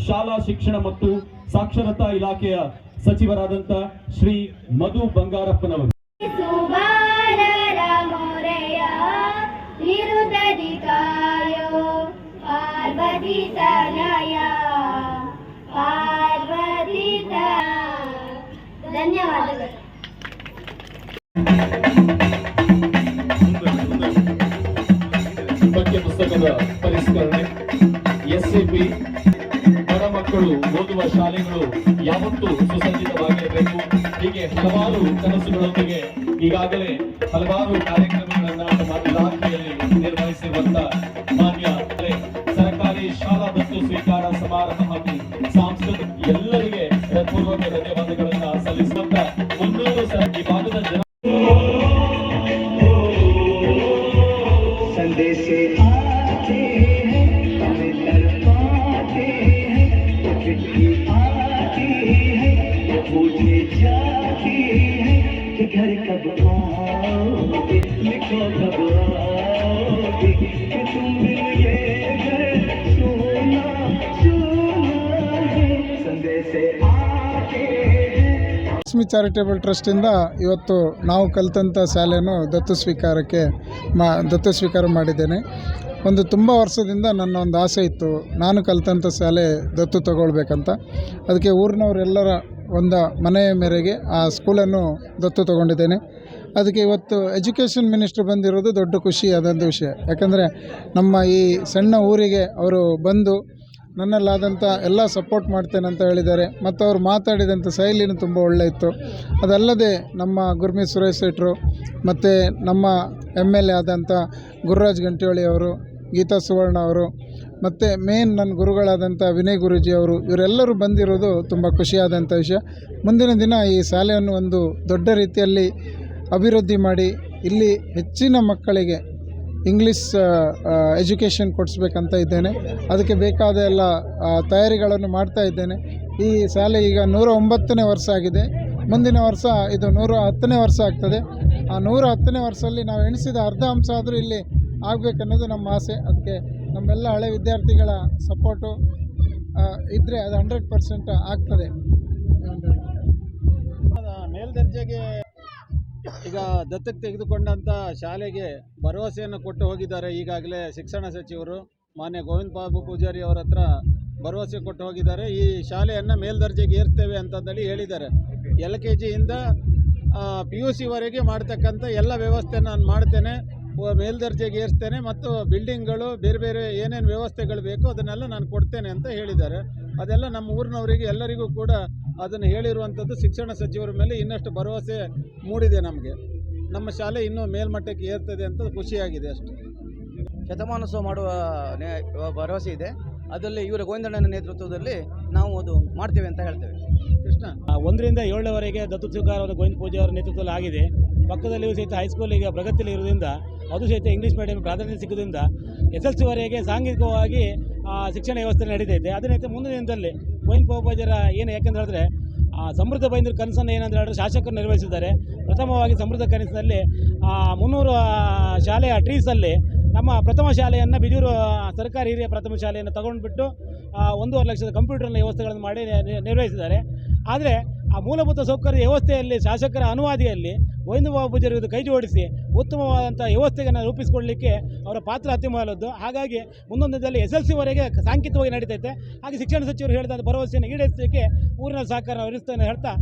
ಶಾಲಾ ಶಿಕ್ಷಣ ಮತ್ತು ಸಾಕ್ಷರತಾ ಇಲಾಖೆಯ ಸಚಿವರಾದಂತ ಶ್ರೀ ಮಧು ಬಂಗಾರಪ್ಪನವರು. ಧನ್ಯವಾದಗಳು. ಪಠ್ಯ ಪುಸ್ತಕದ ಪರಿಷ್ಕರಣೆ, SAP, ಬಡ ಮಕ್ಕಳು ಓದುವ ಶಾಲೆಗಳು ಯಾವತ್ತೂ ಸುಸಜ್ಜಿತವಾಗಿರಬೇಕು. ಹೀಗೆ ಹಲವಾರು ಕನಸುಗಳೊಂದಿಗೆ ಈಗಾಗಲೇ ಹಲವಾರು ಕಾರ್ಯಕ್ರಮಗಳನ್ನ ನಮ್ಮ ಇಲಾಖೆಯಲ್ಲಿ ನಿರ್ವಹಿಸಿರುವಂತ ಮಾನ್ಯ ಸರ್ಕಾರಿ ಶಾಲಾ ದತ್ತು ಸ್ವೀಕಾರ ಸಮಾರಂಭ ಹಾಗೂ ಸಾಂಸ್ಕೃತಿಕ ಎಲ್ಲರಿಗೆ ಪೂರ್ವಕ ಧನ್ಯವಾದಗಳನ್ನ ಸಲ್ಲಿಸುವಂತ 300 ಈ ಭಾಗದ ಜನ घर कब आओगे, लिखो कब आओगे कि तुम मिल गए सोना सोना है संदेश आके. ಲಕ್ಷ್ಮಿ ಚಾರಿಟೇಬಲ್ ಟ್ರಸ್ಟಿಂದ ಇವತ್ತು ನಾವು ಕಲಿತಂಥ ಶಾಲೆಯನ್ನು ದತ್ತು ಸ್ವೀಕಾರ ಮಾಡಿದ್ದೇನೆ. ಒಂದು ತುಂಬ ವರ್ಷದಿಂದ ನನ್ನ ಒಂದು ಆಸೆ ಇತ್ತು, ನಾನು ಕಲಿತಂಥ ಶಾಲೆ ದತ್ತು ತಗೊಳ್ಬೇಕಂತ. ಅದಕ್ಕೆ ಊರಿನವರೆಲ್ಲರ ಒಂದು ಮನೆಯ ಮೇರೆಗೆ ಆ ಸ್ಕೂಲನ್ನು ದತ್ತು ತಗೊಂಡಿದ್ದೇನೆ. ಅದಕ್ಕೆ ಇವತ್ತು ಎಜುಕೇಷನ್ ಮಿನಿಸ್ಟ್ರು ಬಂದಿರೋದು ದೊಡ್ಡ ಖುಷಿಯಾದಂಥ ವಿಷಯ. ಯಾಕಂದರೆ ನಮ್ಮ ಈ ಸಣ್ಣ ಊರಿಗೆ ಅವರು ಬಂದು ನನ್ನಲ್ಲಾದಂಥ ಎಲ್ಲ ಸಪೋರ್ಟ್ ಮಾಡ್ತೇನೆ ಅಂತ ಹೇಳಿದ್ದಾರೆ. ಮತ್ತು ಅವರು ಮಾತಾಡಿದಂಥ ಶೈಲಿನೂ ತುಂಬ ಒಳ್ಳೆ ಇತ್ತು. ಅದಲ್ಲದೆ ನಮ್ಮ ಗುರ್ಮೀತ್ ಸುರೇಶ್ ಶೆಟ್ಟರು ಮತ್ತು ನಮ್ಮ MLA ಆದಂಥ ಗುರುರಾಜ್ ಗಂಟಿಹೊಳಿ ಅವರು, ಗೀತಾ ಸುವರ್ಣ ಅವರು, ಮತ್ತು ಮೇನ್ ನನ್ನ ಗುರುಗಳಾದಂಥ ವಿನಯ್ ಗುರೂಜಿ ಅವರು, ಇವರೆಲ್ಲರೂ ಬಂದಿರೋದು ತುಂಬ ಖುಷಿಯಾದಂಥ ವಿಷಯ. ಮುಂದಿನ ದಿನ ಈ ಶಾಲೆಯನ್ನು ಒಂದು ದೊಡ್ಡ ರೀತಿಯಲ್ಲಿ ಅಭಿವೃದ್ಧಿ ಮಾಡಿ ಇಲ್ಲಿ ಹೆಚ್ಚಿನ ಮಕ್ಕಳಿಗೆ ಇಂಗ್ಲೀಷ್ ಎಜುಕೇಷನ್ ಕೊಡಿಸ್ಬೇಕಂತ ಇದ್ದೇನೆ. ಅದಕ್ಕೆ ಬೇಕಾದ ಎಲ್ಲ ತಯಾರಿಗಳನ್ನು ಮಾಡ್ತಾ ಇದ್ದೇನೆ. ಈ ಶಾಲೆ ಈಗ 109ನೇ ವರ್ಷ ಆಗಿದೆ. ಮುಂದಿನ ವರ್ಷ ಇದು 110ನೇ ವರ್ಷ ಆಗ್ತದೆ. ಆ 110ನೇ ವರ್ಷದಲ್ಲಿ ನಾವು ಎಣಿಸಿದ ಅರ್ಧ ಅಂಶ ಆದರೂ ಇಲ್ಲಿ ಆಗಬೇಕನ್ನೋದು ನಮ್ಮ ಆಸೆ. ಅದಕ್ಕೆ ನಮ್ಮೆಲ್ಲ ಹಳೆ ವಿದ್ಯಾರ್ಥಿಗಳ ಸಪೋರ್ಟು ಇದ್ದರೆ ಅದು 100% ಆಗ್ತದೆ. ಮೇಲ್ದರ್ಜೆಗೆ ಈಗ ದತ್ತಕ್ಕೆ ತೆಗೆದುಕೊಂಡಂಥ ಶಾಲೆಗೆ ಭರವಸೆಯನ್ನು ಕೊಟ್ಟು ಹೋಗಿದ್ದಾರೆ. ಈಗಾಗಲೇ ಶಿಕ್ಷಣ ಸಚಿವರು ಮಾನ್ಯ ಗೋವಿಂದ ಬಾಬು ಪೂಜಾರಿ ಅವರ ಹತ್ರ ಭರವಸೆ ಕೊಟ್ಟು ಹೋಗಿದ್ದಾರೆ. ಈ ಶಾಲೆಯನ್ನು ಮೇಲ್ದರ್ಜೆಗೆ ಏರ್ತೇವೆ ಅಂತಂದೇಳಿ ಹೇಳಿದ್ದಾರೆ. LKG ಇಂದ PUC ವರೆಗೆ ಮಾಡ್ತಕ್ಕಂಥ ಎಲ್ಲ ವ್ಯವಸ್ಥೆ ನಾನು ಮಾಡ್ತೇನೆ, ಮೇಲ್ದರ್ಜೆಗೆ ಏರಿಸ್ತೇನೆ ಮತ್ತು ಬಿಲ್ಡಿಂಗ್ಗಳು ಬೇರೆ ಬೇರೆ ಏನೇನು ವ್ಯವಸ್ಥೆಗಳು ಬೇಕೋ ಅದನ್ನೆಲ್ಲ ನಾನು ಕೊಡ್ತೇನೆ ಅಂತ ಹೇಳಿದ್ದಾರೆ. ಅದೆಲ್ಲ ನಮ್ಮ ಊರಿನವರಿಗೆ ಎಲ್ಲರಿಗೂ ಕೂಡ ಅದನ್ನು ಹೇಳಿರುವಂಥದ್ದು ಶಿಕ್ಷಣ ಸಚಿವರ ಮೇಲೆ ಇನ್ನಷ್ಟು ಭರವಸೆ ಮೂಡಿದೆ. ನಮಗೆ ನಮ್ಮ ಶಾಲೆ ಇನ್ನೂ ಮೇಲ್ಮಟ್ಟಕ್ಕೆ ಏರ್ತದೆ ಅಂತ ಖುಷಿಯಾಗಿದೆ ಅಷ್ಟೇ. ಶತಮಾನೋತ್ಸವ ಮಾಡುವ ಭರವಸೆ ಇದೆ. ಅದರಲ್ಲಿ ಇವರ ಗೋವಿಂದಣ್ಣನ ನೇತೃತ್ವದಲ್ಲಿ ನಾವು ಅದು ಮಾಡ್ತೇವೆ ಅಂತ ಹೇಳ್ತೇವೆ. ಕೃಷ್ಣ 1ರಿಂದ 7ರವರೆಗೆ ದತ್ತು ಸ್ವೀಕಾರವಾದ ಗೋವಿಂದ ಪೂಜೆ ಅವರ ನೇತೃತ್ವದಲ್ಲಿ ಆಗಿದೆ. ಪಕ್ಕದಲ್ಲಿಯೂ ಸಹಿತ ಹೈಸ್ಕೂಲ್ ಈಗ ಪ್ರಗತಿಯಲ್ಲಿ ಇರುವುದರಿಂದ ಅದು ಸಹಿತ ಇಂಗ್ಲೀಷ್ ಮೀಡಿಯಂ ಪ್ರಾಧಾನ್ಯತೆ ಸಿಗೋದ್ರಿಂದ SLC ಸಾಂಘಿಕವಾಗಿ ಶಿಕ್ಷಣ ವ್ಯವಸ್ಥೆ ನಡೀತೈತೆ. ಅದೇ ರೀತಿ ಮುಂದಿನ ದಿನದಲ್ಲಿ ಗೋವಿಂದ ಪೂಜಾರ ಏನು ಯಾಕೆಂದ್ರೆ ಹೇಳಿದ್ರೆ ಸಮೃದ್ಧ ಬೈಂದೂರು ಕನಸನ್ನು ಏನಂದ್ರೆ ಹೇಳಿದ್ರೆ ಶಾಸಕರು ನಿರ್ವಹಿಸಿದ್ದಾರೆ. ಪ್ರಥಮವಾಗಿ ಸಮೃದ್ಧ ಕನಸಿನಲ್ಲಿ 300 ಶಾಲೆಯ ಟ್ರೀಸಲ್ಲಿ ನಮ್ಮ ಪ್ರಥಮ ಶಾಲೆಯನ್ನು ಬಿಜೂರು ಸರ್ಕಾರಿ ಹಿರಿಯ ಪ್ರಥಮ ಶಾಲೆಯನ್ನು ತಗೊಂಡುಬಿಟ್ಟು 1.5 ಲಕ್ಷದ ಕಂಪ್ಯೂಟರ್ನ ವ್ಯವಸ್ಥೆಗಳನ್ನು ಮಾಡಿ ನಿರ್ವಹಿಸಿದ್ದಾರೆ. ಆದರೆ ಆ ಮೂಲಭೂತ ಸೌಕರ್ಯ ವ್ಯವಸ್ಥೆಯಲ್ಲಿ ಶಾಸಕರ ಅನುವಾದಿಯಲ್ಲಿ ಗೋವಿಂದ ಬಾಬು ಪೂಜಾರಿ ಕೈ ಜೋಡಿಸಿ ಉತ್ತಮವಾದಂಥ ವ್ಯವಸ್ಥೆಯನ್ನು ರೂಪಿಸಿಕೊಳ್ಳಲಿಕ್ಕೆ ಅವರ ಪಾತ್ರ ಅತ್ಯಮೂಲ್ಯದ್ದು. ಹಾಗಾಗಿ ಮುಂದೊಂದು ದಿನದಲ್ಲಿ SLC ಸಾಂಕೇತಿಕವಾಗಿ ನಡೀತೈತೆ. ಹಾಗೆ ಶಿಕ್ಷಣ ಸಚಿವರು ಹೇಳಿದ ಭರವಸೆಯನ್ನು ಈಡೇರಿಸಲಿಕ್ಕೆ ಊರಿನ ಸಹಕಾರ ವಹಿಸ್ತೇನೆ ಹೇಳ್ತಾ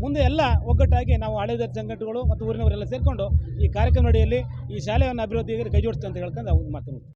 ಮುಂದೆ ಎಲ್ಲ ಒಗ್ಗಟ್ಟಾಗಿ ನಾವು ಹಳೆ ಸಂಘಟನೆಗಳು ಮತ್ತು ಊರಿನವರೆಲ್ಲ ಸೇರಿಕೊಂಡು ಈ ಕಾರ್ಯಕ್ರಮ ನಡೆಯಲ್ಲಿ ಈ ಶಾಲೆಯನ್ನು ಅಭಿವೃದ್ಧಿಗೆ ಕೈ ಜೋಡಿಸ್ತೇವೆ ಅಂತ ಹೇಳ್ಕೊಂಡು ನಾವು ಮಾತನಾಡ್ತೀವಿ.